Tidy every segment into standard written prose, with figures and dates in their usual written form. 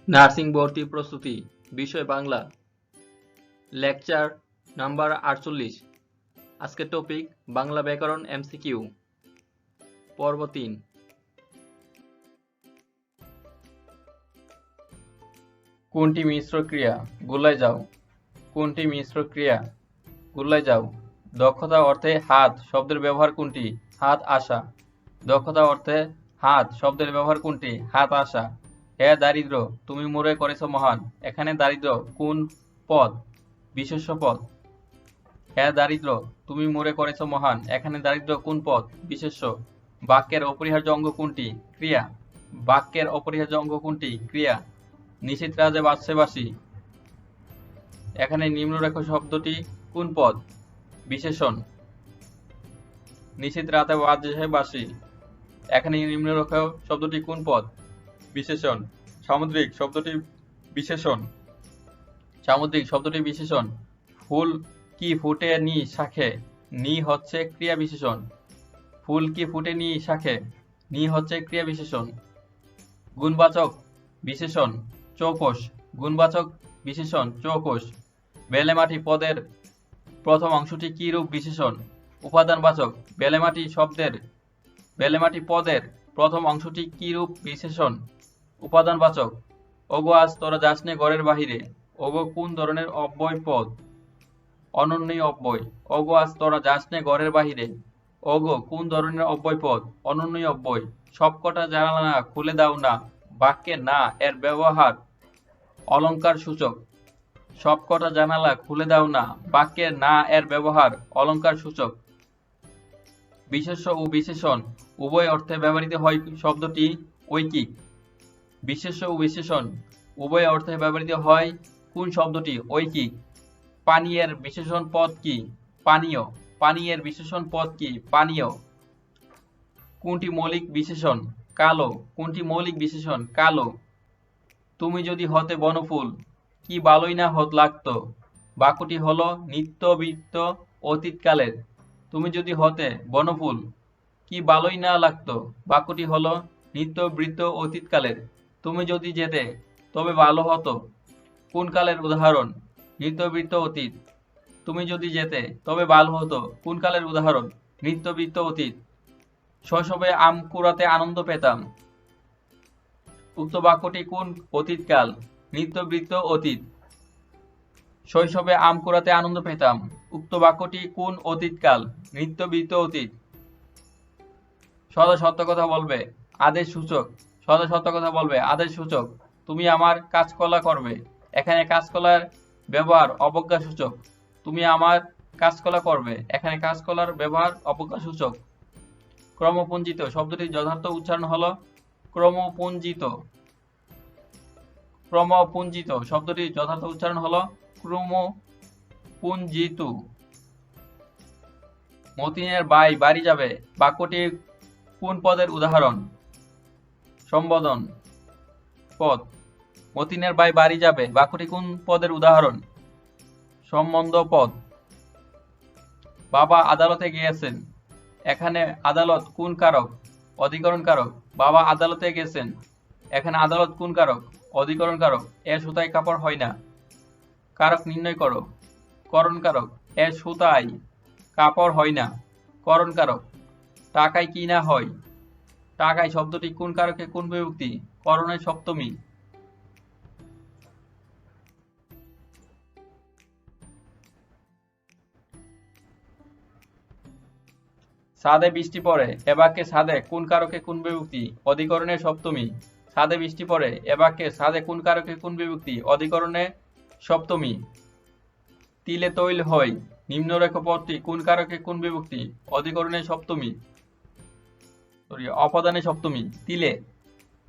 Nursing ভর্তি প্রস্তুতি, বিষয় বাংলা, লেকচার নাম্বার 48। আজকের টপিক বাংলা ব্যাকরণ এমসিকিউ, পর্ব 3। কোনটি মিশ্র ক্রিয়া? গোলায় যাও। কোনটি মিশ্র ক্রিয়া? গোলায় যাও। দক্ষতা অর্থে হাত শব্দের ব্যবহার কোনটি? হাত আসা। দক্ষতা অর্থে হাত শব্দের ব্যবহার কোনটি? হাত আসা। হে দারিদ্র, তুমি মোরে করেছ মহান। এখানে দারিদ্র কোন পদ? বিশেষ্য পদ। হে দারিদ্র, তুমি মোরে করেছ মহান। এখানে দারিদ্র কোন পদ? বিশেষ্য। বাক্যের অপরিহার্য অঙ্গ কোনটি? ক্রিয়া। বাক্যের অপরিহার্য অঙ্গ কোনটি? ক্রিয়া। নিশীথ রাজে বাজছে বাঁশি। এখানে নিম্নরেখ শব্দটি কোন পদ? বিশেষণ। নিশীথ রাতে বাজছে বাঁশি। এখানে নিম্নরেখ শব্দটি কোন পদ? বিশেষণ। সামুদ্রিক শব্দটি বিশেষণ। সামুদ্রিক শব্দটি বিশেষণ। ফুল কি ফুটে নি শাখে? নি হচ্ছে ক্রিয়া বিশেষণ। ফুল কি ফুটে নি শাখে? নি হচ্ছে ক্রিয়া বিশেষণ। গুণবাচক বিশেষণ চৌকস। গুণবাচক বিশেষণ চৌকস। বেলেমাটি পদের প্রথম অংশটি কি রূপ বিশেষণ? উপাদানবাচক। বেলেমাটি পদের প্রথম অংশটি কি রূপ বিশেষণ? উপাদানবাচক। ওগো আজ তোরা যাসনে ঘরের বাহিরে। ওগো কোন ধরনের অব্যয় পদ? অনন্যই অব্যয়। ওগো আজ তোরা যাসনে ঘরের বাহিরে। ওগো কোন ধরনের অব্যয় পদ? অনন্যই অব্যয়। সবকটা জানালা খুলে দাও না। বাক্যে না এর ব্যবহার অলংকার সূচক। সবকটা জানালা খুলে দাও না। বাক্যে না এর ব্যবহার অলংকার সূচক। বিশেষ্য ও বিশেষণ উভয় অর্থে ব্যবহৃত হয় শব্দটি ঐকিক। বিশেষ্য ও বিশেষণ উভয় অর্থে ব্যবহৃত হয় কোন শব্দটি? ঐকিক। পানীয়ের বিশেষণ পদ কি? পানীয়। পানীয়ের বিশেষণ পদ কি? পানীয়। কোনটি মৌলিক বিশেষণ? কালো। কোনটি মৌলিক বিশেষণ? কালো। তুমি যদি হতে বনফুল, কি ভালোই না লাগতো। বাক্যটি হলো নিত্যবৃত্ত অতীতকালের। তুমি যদি হতে বনফুল, কি ভালোই না লাগতো। বাক্যটি হলো নিত্যবৃত্ত অতীতকালের। তুমি যদি যেতে, তবে ভালো হতো। কোন কালের উদাহরণ? নিত্যবৃত্ত অতীত। তুমি যদি যেতে, তবে ভালো হতো। কোন কালের উদাহরণ? নিত্যবৃত্ত অতীত। শৈশবে আম কুড়াতে আনন্দ পেতাম। উক্ত বাক্যটি কোন অতীতকাল? নিত্যবৃত্ত অতীত। শৈশবে আম কুড়াতে আনন্দ পেতাম। উক্ত বাক্যটি কোন অতীতকাল? নিত্যবৃত্ত অতীত। সদা সত্য কথা বলবে। আদেশ সূচক। সদা সত্য কথা বলবে। আদেশ সূচক। তুমি আমার কাজকলা করবে। এখানে কাজকলার ব্যবহার অবজ্ঞা সূচক। তুমি আমার কাজকলা করবে। এখানে কাজকলার ব্যবহার অবজ্ঞা সূচক। ক্রমপুঞ্জিত শব্দটির যথার্থ উচ্চারণ হলো ক্রমপুঞ্জিত। ক্রমপুঞ্জিত শব্দটির যথার্থ উচ্চারণ হলো ক্রমপুঞ্জিত। মতিনের ভাই বাড়ি যাবে। বাক্যটি কোন পদের উদাহরণ? সম্বোধন পদ। মতিনের ভাই বাড়ি যাবে। বাক্যটি কোন পদের উদাহরণ? সম্বন্ধ পদ। বাবা আদালতে গিয়েছেন। এখানে আদালত কোন কারক? অধিকরণ কারক। বাবা আদালতে গেছেন। এখানে আদালত কোন কারক? অধিকরণ কারক। এ সুতায় কাপড় হয় না। কারক নির্ণয় করো। করণ কারক। এ সুতায় কাপড় হয় না। করণ কারক। টাকায় কি না হয়? টাকায় শব্দটি কোন কারকে কোন বিভক্তি? করণের সপ্তমী। ছাদে বৃষ্টি পড়ে। এ বাক্যে ছাদে কোন কারকে কোন বিভক্তি? অধিকরণের সপ্তমী। ছাদে বৃষ্টি পড়ে। এ বাক্যে ছাদে কোন কারকে কোন বিভক্তি? অধিকরণে সপ্তমী। তিলে তৈল হয়। নিম্নরেখ পদটি কোন কারকে কোন বিভক্তি? অধিকরণে সপ্তমী। অপদানে সপ্তমী। তিলে।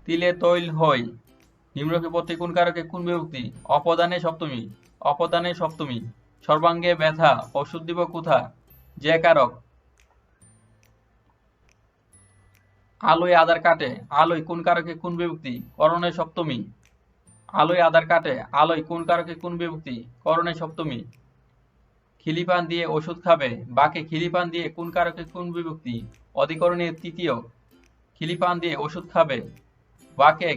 তিলে তৈল হয়। নিম্নরেখ পদটি কোন কারকে কোন বিভক্তি? অপদানে সপ্তমী। অপদানে সপ্তমী। সর্বাঙ্গে ব্যথা। ওষুধ দিব কোথা? যে কারক। আলোয় আধার কাটে। আলোয় কোন কারকে কোন বিভক্তি? করণে সপ্তমী। আলোয় আধার কাটে। আলোয় কোন কারকে কোন বিভক্তি? করণে সপ্তমী। খিলিপান দিয়ে ওষুধ খাবে। বাকে খিলিপান দিয়ে কোন কারকে কোন বিভক্তি? অধিকরণে তৃতীয়। খিলিপান দিয়ে ওষুধ খাবে। বাকে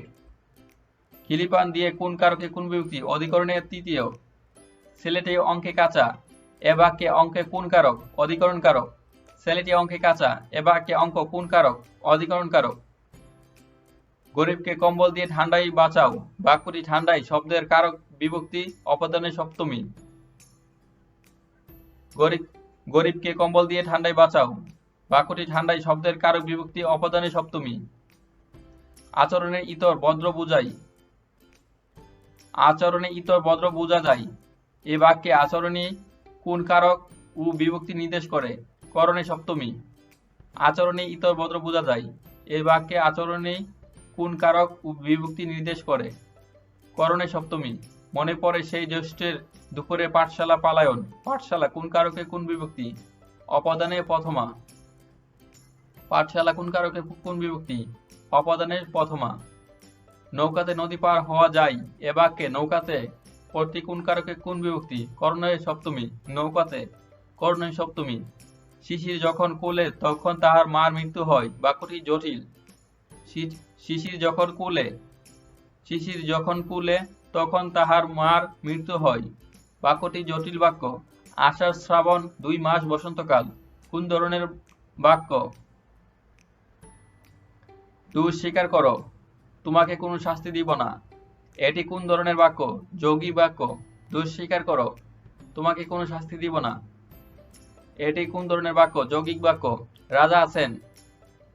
খিলিপান দিয়ে কোন কারকে কোন বিভক্তি? অধিকরণের তৃতীয়। ছেলেটি অঙ্কে কাঁচা, এ বাক্যে অঙ্কে কোন কারক? অধিকরণ কারক। ছেলেটি অঙ্কে কাঁচা, এ বাক্যে অঙ্ক কোন কারক? অধিকরণ কারক। গরিবকে কম্বল দিয়ে ঠান্ডায় বাঁচাও, বাক্যটি ঠান্ডায় শব্দের কারক বিভক্তি অপাদানের সপ্তমী। গরিবকে কম্বল দিয়ে ঠান্ডায় বাঁচাও, বাক্যটি ঠান্ডায় শব্দের কারক বিভক্তি অপাদানের সপ্তমী। আচরণের ইতর ভদ্র বুঝাই, আচরণে ইতর ভদ্র বোঝা যায়, এ বাক্যে আচরণী কোন কারক ও বিভক্তি নির্দেশ করে? করণে সপ্তমী। আচরণে ইতর ভদ্র বোঝা যায়, এ বাক্যে আচরণী কোন কারক ও বিভক্তি নির্দেশ করে? করণে সপ্তমী। মনে পড়ে সেই জ্যৈষ্ঠের দুপুরে পাঠশালা পালায়ন, পাঠশালা কোন কারকে কোন বিভক্তি? অপাদানে প্রথমা। পাঠশালা কোন কারকে কোন বিভক্তি? অপাদানের প্রথমা। নৌকাতে নদী পার হওয়া যায়, এ বাক্যে নৌকাতে পরটি কোন কারকে কোন বিভক্তি? করণের সপ্তমী। নৌকাতে, করণের সপ্তমী। শিশির যখন কোলে তখন তাহার মার মৃত্যু হয়, বাক্যটি জটিল। শিশির যখন কোলে তখন তাহার মার মৃত্যু হয়, বাক্যটি জটিল বাক্য। আষাঢ় শ্রাবণ 2 মাস বসন্তকাল কোন ধরনের বাক্য? দোষ স্বীকার করো, তোমাকে কোনো শাস্তি দিব না, এটি কোন ধরনের বাক্য? যৌগিক বাক্য। দোষ স্বীকার করো, তোমাকে কোনো শাস্তি দিব না, এটি কোন ধরনের বাক্য? যৌগিক বাক্য। রাজা আছেন,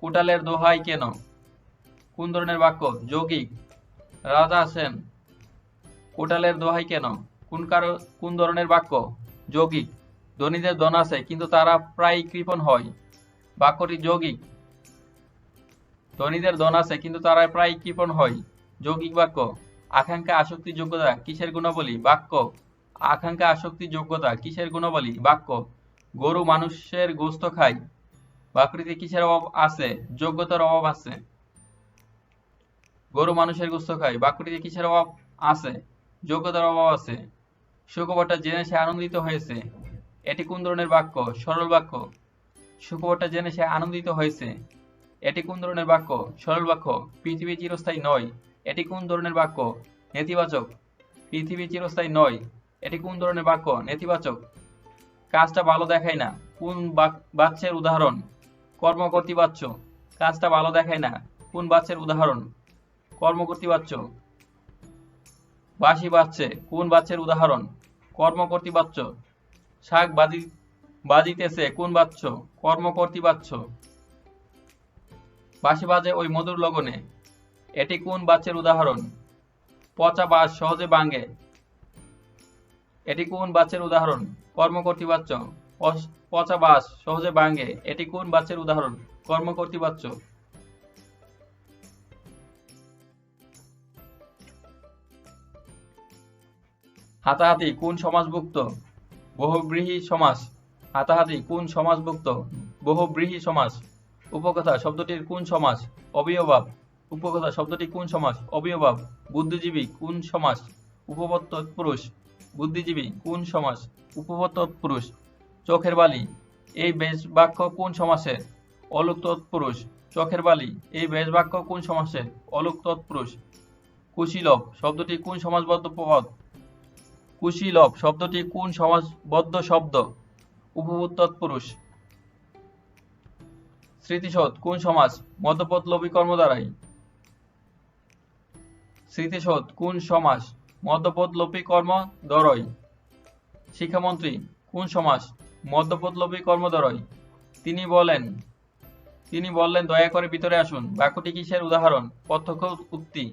কোটালের দোহাই কেন? কোন ধরনের বাক্য? যৌগিক। রাজা আছেন, কোটালের দোহাই কেন? কোন ধরনের বাক্য? যৌগিক। ধনীদের ধন আছে কিন্তু তারা প্রায় কৃপণ হয়, বাক্যটি যৌগিক। ধনীদের ধন আছে কিন্তু তারা প্রায় কৃপণ হয়, যৌগিক বাক্য। আকাঙ্ক্ষা আসক্তি যোগ্যতা কিসের গুণাবলী? বাক্য। আকাঙ্ক্ষা আসক্তি যোগ্যতা কিসের গুণাবলী? বাক্য। গরু মানুষের গোশত খায়, বাক্যটিতে কিসের অভাব আছে? যোগ্যতার অভাব আছে। গরু মানুষের গোশত খায়, বাক্যটিতে কিসের অভাব আছে? যোগ্যতার অভাব আছে। সুখবরটা জেনে সে আনন্দিত হয়েছে, এটি কোন ধরনের বাক্য? সরল বাক্য। সুখবরটা জেনে সে আনন্দিত হয়েছে, এটি কোন ধরনের বাক্য? সরল বাক্য। পৃথিবী চিরস্থায়ী নয়, এটি কোন ধরনের বাক্য? নেতিবাচক। পৃথিবী চিরস্থায়ী নয়, এটি কোন ধরনের বাক্য? নেতিবাচক। কাজটা ভালো দেখায় না কোন বাচ্যের উদাহরণ? কর্মকর্তৃবাচ্য। কাজটা ভালো দেখায় না কোন বাচ্যের উদাহরণ? কর্মকর্তৃবাচ্য। বাঁশি বাজছে কোন বাচ্যের উদাহরণ? কর্মকর্তৃবাচ্য। শাক বাজিতেছে কোন বাচ্য? কর্মকর্তৃবাচ্য। বাঁশি বাজে ওই মধুর লগনে, এটি কোন বাচ্যের উদাহরণ? পচা বাঁশ সহজে ভাঙে, এটি কোন বাচ্যের উদাহরণ? কর্মকর্তৃবাচ্য। পচা বাঁশ সহজে ভাঙে, এটি কোন বাচ্যের উদাহরণ? কর্মকর্তৃবাচ্য। হাতাহাতি কোন সমাসভুক্ত? বহুব্রীহি সমাস। হাতাহাতি কোন সমাসভুক্ত? বহুব্রীহি সমাস। উপকথা শব্দটির কোন সমাস? অবয়ভাব। উপকথা শব্দটি কোন সমাস? অবয়ভাব। বুদ্ধিজীবী কোন সমাস? উপপদ তৎপুরুষ। বুদ্ধিজীবী কোন সমাস? উপপদ তৎপুরুষ। চোখের বালি এই বেশ বাক্য কোন সমাসের? অলুক তৎপুরুষ। চোখের বালি এই বেশ বাক্য কোন সমাসের? অলুক তৎপুরুষ। কুশীলব শব্দটি কোন সমাসবদ্ধ পদ? কুশীলব শব্দটি কোন সমাসবদ্ধ শব্দ? উপপদ তৎপুরুষ। স্মৃতিশোধ কোন সমাস? মধ্যপদ লোপী কর্ম দ্বারাই। স্মৃতিশোধ কোন সমাস? মধ্যপদ লোপী কর্ম দ্বরয়। শিক্ষামন্ত্রী কোন সমাস? মধ্যপদ লোপী কর্ম দ্বরয়। তিনি বললেন দয়া করে ভিতরে আসুন, বাক্যটি কিসের উদাহরণ? প্রত্যক্ষ উক্তি।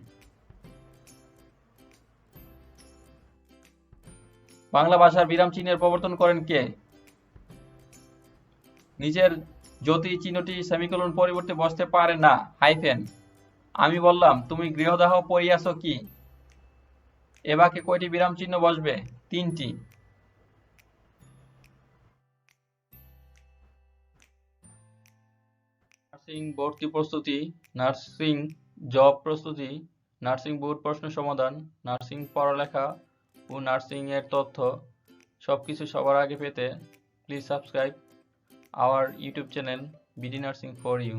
বাংলা ভাষার বিরাম চিহ্নের প্রবর্তন করেন কে? নিজের জ্যোতি চিহ্নটি সেমিকোলন পরিবর্তে বসতে পারে না, হাইফেন। আমি বললাম তুমি গৃহদাহ পড়িয়াছ কি? এ বাক্যে কয়টি বিরাম চিহ্ন বসবে? 3টি। নার্সিং ভর্তি প্রস্তুতি, নার্সিং জব প্রস্তুতি, নার্সিং বোর্ড প্রশ্ন সমাধান, নার্সিং পড়ালেখা ও নার্সিং এর তথ্য সবকিছু সবার আগে পেতে please subscribe our YouTube channel BD Nursing for You.